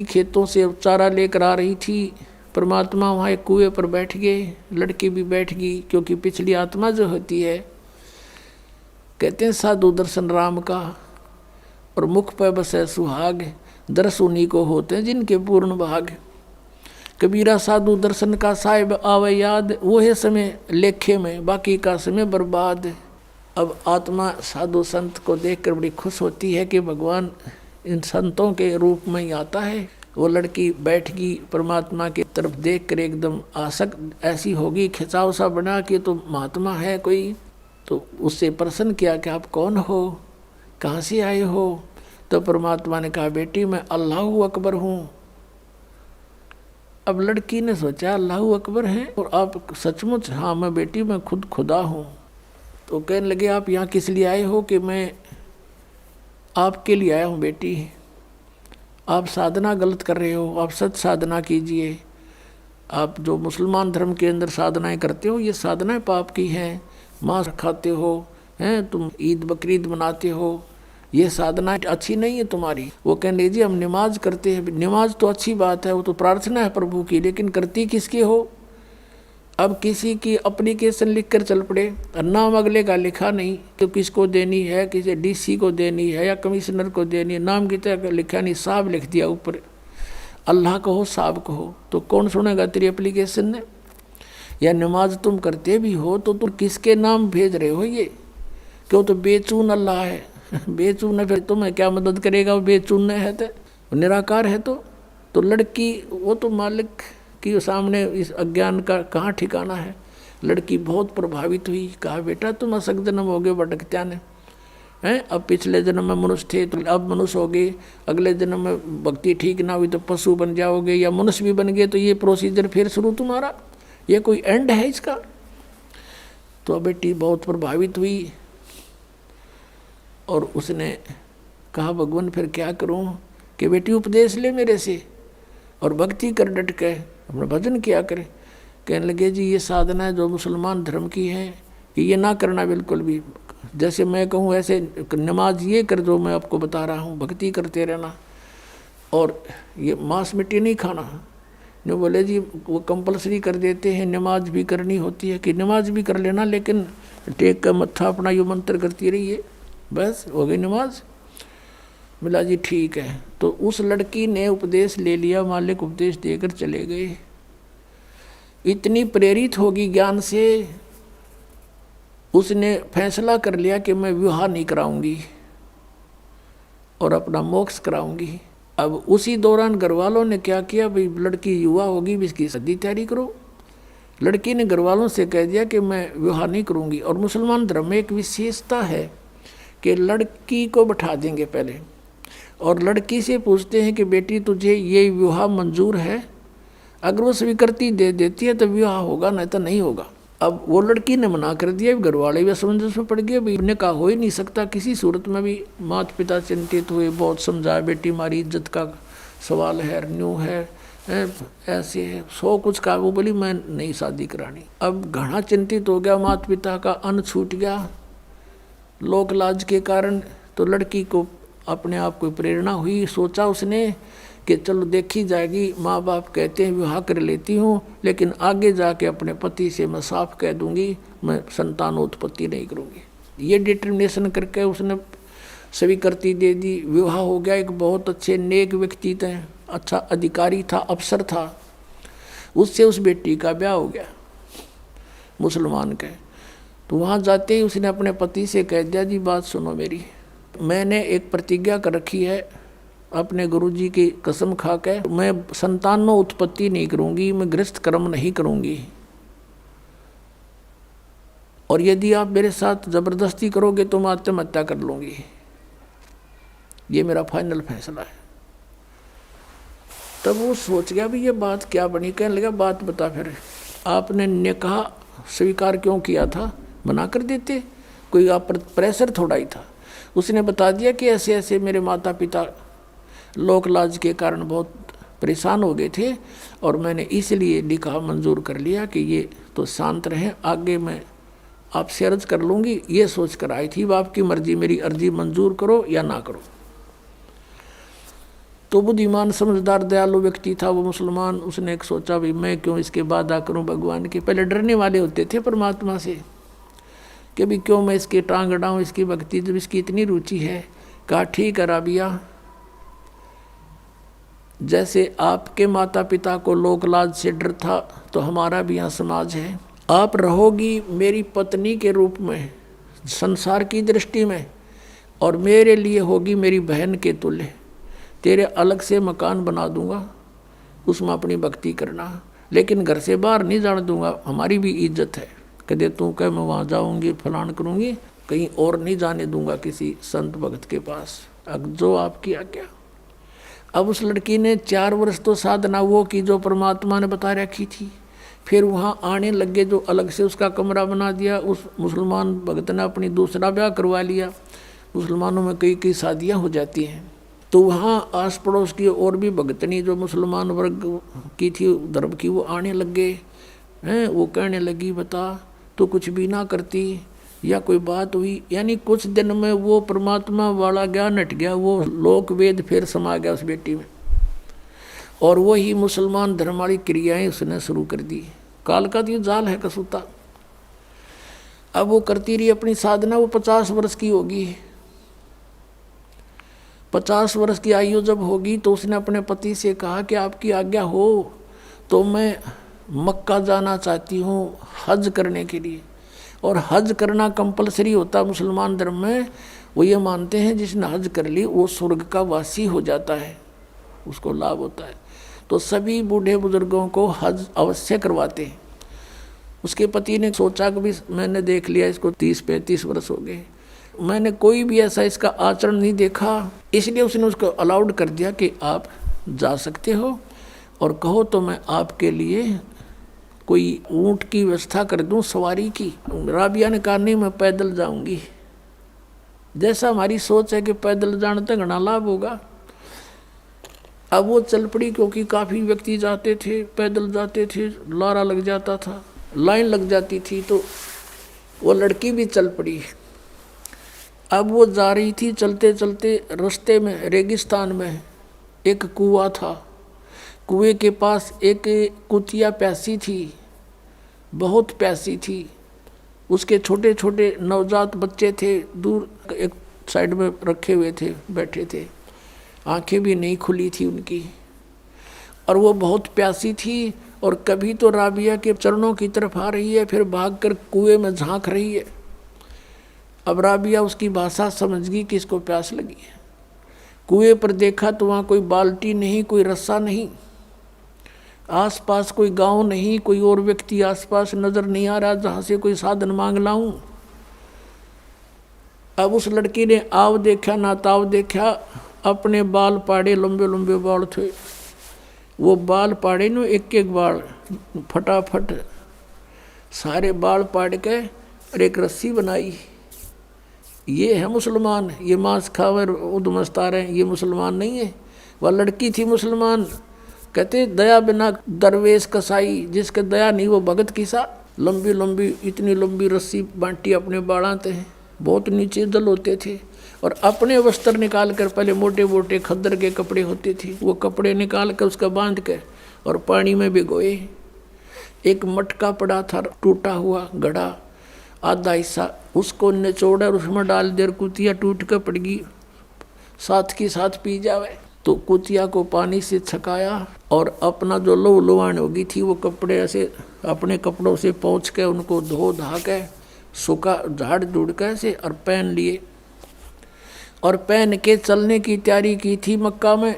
खेतों से चारा लेकर आ रही थी। परमात्मा वहाँ एक कुएं पर बैठ गए, लड़की भी बैठ गई, क्योंकि पिछली आत्मा जो होती है, कहते हैं साधु दर्शन राम का और मुख पर बसे सुहाग, दर्श उन्हीं को होते हैं जिनके पूर्ण भाग। कबीरा साधु दर्शन का साहिब आवे याद, वो है समय लेखे में बाकी का समय बर्बाद। अब आत्मा साधु संत को देखकर बड़ी खुश होती है कि भगवान इन संतों के रूप में ही आता है। वो लड़की बैठ गई, परमात्मा की तरफ देखकर एकदम आसक्त ऐसी होगी, खिंचाव सा बना कि तो महात्मा है कोई। तो उससे प्रश्न किया कि आप कौन हो, कहाँ से आए हो? तो परमात्मा ने कहा बेटी मैं अल्लाह अकबर हूँ। अब लड़की ने सोचा अल्लाह अकबर हैं और आप सचमुच? हाँ मैं बेटी मैं खुद खुदा हूँ। तो कहने लगे आप यहाँ किस लिए आए हो? कि मैं आपके लिए आया हूँ बेटी, आप साधना गलत कर रहे हो, आप सच साधना कीजिए। आप जो मुसलमान धर्म के अंदर साधनाएं करते हो ये साधनाएं पाप की हैं, मांस खाते हो हैं, तुम ईद बकरीद मनाते हो, ये साधना अच्छी नहीं है तुम्हारी। वो कहने जी हम नमाज करते हैं। नमाज तो अच्छी बात है, वो तो प्रार्थना है प्रभु की, लेकिन करती किसकी हो? अब किसी की एप्लीकेशन लिख कर चल पड़े, नाम अगले का लिखा नहीं, तो किसको देनी है, किसी डीसी को देनी है या कमिश्नर को देनी है, नाम की तरह लिखा नहीं, साहब लिख दिया ऊपर, अल्लाह कहो साहब कहो, तो कौन सुनेगा तेरी एप्लीकेशन ने? या नमाज तुम करते भी हो तो तुम किसके नाम भेज रहे हो? ये क्यों? तो बेचून अल्लाह है, बेचून है, फिर तुम्हें क्या मदद करेगा? वो बेचून है तो निराकार है। तो लड़की वो तो मालिक कि सामने इस अज्ञान का कहाँ ठिकाना है। लड़की बहुत प्रभावित हुई, कहा बेटा तुम असक जन्म हो गए भटकत्या ने हैं, अब पिछले जन्म में मनुष्य थे तो अब मनुष्य हो गए, अगले जन्म में भक्ति ठीक ना हुई तो पशु बन जाओगे या मनुष्य भी बन गए, तो ये प्रोसीजर फिर शुरू तुम्हारा, ये कोई एंड है इसका? तो बेटी बहुत प्रभावित हुई और उसने कहा भगवान फिर क्या करूं? कि बेटी उपदेश ले मेरे से और भक्ति कर डट के अपना भजन किया करे। कहने लगे जी ये साधना है जो मुसलमान धर्म की है कि ये ना करना बिल्कुल भी, जैसे मैं कहूँ ऐसे नमाज ये कर जो मैं आपको बता रहा हूँ, भक्ति करते रहना और ये मांस मिट्टी नहीं खाना। जो बोले जी वो कंपलसरी कर देते हैं, नमाज भी करनी होती है कि नमाज भी कर लेना, लेकिन टेक का मत्था अपना यो मंत्र करती रहिए, बस हो गई नमाज। मिला जी ठीक है। तो उस लड़की ने उपदेश ले लिया, मालिक उपदेश देकर चले गए। इतनी प्रेरित होगी ज्ञान से, उसने फैसला कर लिया कि मैं विवाह नहीं कराऊंगी और अपना मोक्ष कराऊंगी। अब उसी दौरान घर वालों ने क्या किया, भाई लड़की युवा होगी भी इसकी शादी तैयारी करो। लड़की ने घर वालों से कह दिया कि मैं विवाह नहीं करूंगी। और मुसलमान धर्म में एक विशेषता है कि लड़की को बैठा देंगे पहले और लड़की से पूछते हैं कि बेटी तुझे ये विवाह मंजूर है? अगर वो स्वीकृति दे देती है तो विवाह होगा, नहीं तो नहीं होगा। अब वो लड़की ने मना कर दिया, घर वाले भी असमंजस में पड़ गए, भाई ने कहा हो ही नहीं सकता किसी सूरत में भी। माता पिता चिंतित हुए, बहुत समझाया बेटी हमारी इज्जत का सवाल है, न्यू है, ऐसे है, सौ कुछ कहा। वो बोली मैं नहीं शादी करानी। अब घना चिंतित हो गया, माता पिता का अन्न छूट गया लोक लाज के कारण। तो लड़की को अपने आप को प्रेरणा हुई, सोचा उसने कि चलो देखी जाएगी, माँ बाप कहते हैं विवाह कर लेती हूँ, लेकिन आगे जाके अपने पति से मैं साफ कह दूंगी मैं संतानोत्पत्ति नहीं करूँगी। ये डिटर्मिनेशन करके उसने स्वीकृति दे दी, विवाह हो गया। एक बहुत अच्छे नेक व्यक्ति थे, अच्छा अधिकारी था, अफसर था, उससे उस बेटी का ब्याह हो गया मुसलमान के। तो वहाँ जाते ही उसने अपने पति से कह दिया जी बात सुनो मेरी, मैंने एक प्रतिज्ञा कर रखी है अपने गुरुजी की कसम खा के, मैं संतानों उत्पत्ति नहीं करूंगी, मैं गृहस्थ कर्म नहीं करूंगी, और यदि आप मेरे साथ जबरदस्ती करोगे तो मैं आत्महत्या कर लूंगी। ये मेरा फाइनल फैसला है। तब वो सोच गया भी ये बात क्या बनी। कहने लगा बात बता फिर आपने निकाह स्वीकार क्यों किया था? मना कर देते, कोई आप पर प्रेशर थोड़ा ही था। उसने बता दिया कि ऐसे ऐसे मेरे माता पिता लोक लाज के कारण बहुत परेशान हो गए थे और मैंने इसलिए निकाह मंजूर कर लिया कि ये तो शांत रहें, आगे मैं आपसे अर्ज कर लूँगी। ये सोच कर आई थी, आपकी मर्जी, मेरी अर्जी मंजूर करो या ना करो। तो बुद्धिमान समझदार दयालु व्यक्ति था वो मुसलमान। उसने एक सोचा भाई मैं क्यों इसके वादा करूं भगवान के। पहले डरने वाले होते थे परमात्मा से कि भी क्यों मैं इसकी टांग अड़ाऊं इसकी भक्ति जब इसकी इतनी रुचि है। कहा ठीक है राबिया, जैसे आपके माता पिता को लोक लाज से डर था तो हमारा भी यहाँ समाज है। आप रहोगी मेरी पत्नी के रूप में संसार की दृष्टि में और मेरे लिए होगी मेरी बहन के तुल्य। तेरे अलग से मकान बना दूंगा, उसमें अपनी भक्ति करना, लेकिन घर से बाहर नहीं जाने दूंगा। हमारी भी इज्जत है। कदे तू कह मैं वहाँ जाऊँगी फलान करूँगी, कहीं और नहीं जाने दूंगा किसी संत भक्त के पास। अब जो आपकी आज्ञा। अब उस लड़की ने 4 वर्ष तो साधना वो की जो परमात्मा ने बता रखी थी। फिर वहाँ आने लगे जो अलग से उसका कमरा बना दिया। उस मुसलमान भक्त ने अपनी दूसरा ब्याह करवा लिया। मुसलमानों में कई कई शादियाँ हो जाती हैं। तो वहाँ आस पड़ोस की और भी भगतनी जो मुसलमान वर्ग की थी धर्म की वो आने लग गए हैं। वो कहने लगी बता तो कुछ भी ना करती या कोई बात हुई। यानी कुछ दिन में वो परमात्मा वाला ज्ञान हट गया। वो लोक वेद फिर समा गया उस बेटी में और वही मुसलमान धर्म वाली क्रियाएं उसने शुरू कर दी। काल का तो जाल है कसूता। अब वो करती रही अपनी साधना। वो 50 वर्ष की होगी। 50 वर्ष की आयु जब होगी तो उसने अपने पति से कहा कि आपकी आज्ञा हो तो मैं मक्का जाना चाहती हूँ हज करने के लिए। और हज करना कंपलसरी होता मुसलमान धर्म में। वो ये मानते हैं जिसने हज कर ली वो स्वर्ग का वासी हो जाता है, उसको लाभ होता है। तो सभी बूढ़े बुजुर्गों को हज अवश्य करवाते हैं। उसके पति ने सोचा कि भी मैंने देख लिया इसको 30-35 वर्ष हो गए, मैंने कोई भी ऐसा इसका आचरण नहीं देखा, इसलिए उसने उसको अलाउड कर दिया कि आप जा सकते हो और कहो तो मैं आपके लिए कोई ऊँट की व्यवस्था कर दूं सवारी की। राबिया ने कहा नहीं मैं पैदल जाऊंगी। जैसा हमारी सोच है कि पैदल जाने तक घना लाभ होगा। अब वो चल पड़ी क्योंकि काफ़ी व्यक्ति जाते थे, पैदल जाते थे, लारा लग जाता था, लाइन लग जाती थी। तो वो लड़की भी चल पड़ी। अब वो जा रही थी चलते चलते रास्ते में रेगिस्तान में एक कुआं था। कुएं के पास एक कुतिया प्यासी थी, बहुत प्यासी थी। उसके छोटे छोटे नवजात बच्चे थे, दूर एक साइड में रखे हुए थे, बैठे थे, आंखें भी नहीं खुली थी उनकी। और वो बहुत प्यासी थी और कभी तो राबिया के चरणों की तरफ आ रही है, फिर भागकर कुएं में झांक रही है। अब राबिया उसकी भाषा समझ गई कि इसको प्यास लगी है। कुएं पर देखा तो वहाँ कोई बाल्टी नहीं, कोई रस्सा नहीं, आसपास कोई गांव नहीं, कोई और व्यक्ति आसपास नजर नहीं आ रहा जहाँ से कोई साधन मांग लाऊं। अब उस लड़की ने आव देखा ना ताव देखा, अपने बाल पाड़े, लंबे लंबे बाल थे। वो बाल पाड़े न एक एक बाल फटाफट सारे बाल पाड़ के और एक रस्सी बनाई। ये है मुसलमान, ये मांस खावर उदमस्ता रहे, ये मुसलमान नहीं है। वह लड़की थी मुसलमान। कहते दया बिना दरवेश कसाई, जिसके दया नहीं वो भगत किसा। लंबी लंबी इतनी लंबी रस्सी बांटी अपने बाड़ाते हैं, बहुत नीचे जल होते थे। और अपने वस्त्र निकाल कर, पहले मोटे मोटे खद्दर के कपड़े होते थे, वो कपड़े निकाल कर उसका बांध के और पानी में भिगोए। एक मटका पड़ा था टूटा हुआ घड़ा, आधा हिस्सा, उसको निचोड़ और उसमें डाल देर कुतिया टूट कर पड़ गई, साथ की साथ पी जावे। तो कुतिया को पानी से छकाया और अपना जो लहू लुहान होगी थी वो कपड़े ऐसे अपने कपड़ों से पोंछ के उनको धो धा के सूखा झाड़ झूड़ के ऐसे और पहन लिए और पहन के चलने की तैयारी की थी मक्का में।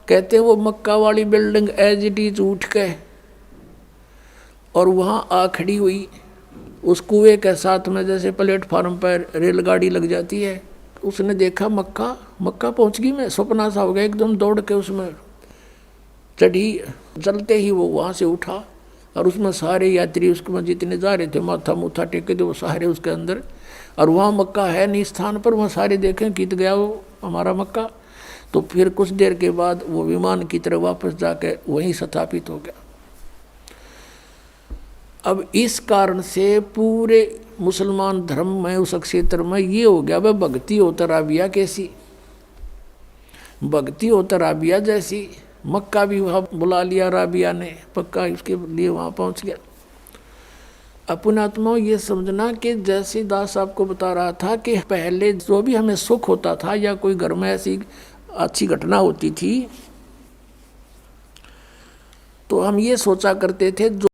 कहते वो मक्का वाली बिल्डिंग एज इट इज उठ के और वहाँ आ खड़ी हुई उस कुएं के साथ में, जैसे प्लेटफार्म पर रेलगाड़ी लग जाती है। उसने देखा मक्का, मक्का पहुंच गई। मैं सपना सा हो गया, एकदम दौड़ के उसमें चढ़ी। चलते ही वो वहाँ से उठा और उसमें सारे यात्री उसमें जितने जा रहे थे माथा मुथा टेके थे वो सारे उसके अंदर। और वहाँ मक्का है नहीं स्थान पर, वहाँ सारे देखें कित गया वो हमारा मक्का। तो फिर कुछ देर के बाद वो विमान की तरह वापस जाके वहीं स्थापित हो गया। अब इस कारण से पूरे मुसलमान धर्म में उस क्षेत्र में ये हो गया, वह भक्ति होता राबिया कैसी। भक्ति हो तो राबिया जैसी। मक्का भी वहाँ बुला लिया राबिया ने, पक्का इसके लिए वहाँ पहुँच गया। अपने आत्माओं ये समझना कि जैसे दास आपको बता रहा था कि पहले जो भी हमें सुख होता था या कोई घर में ऐसी अच्छी घटना होती थी तो हम ये सोचा करते थे जो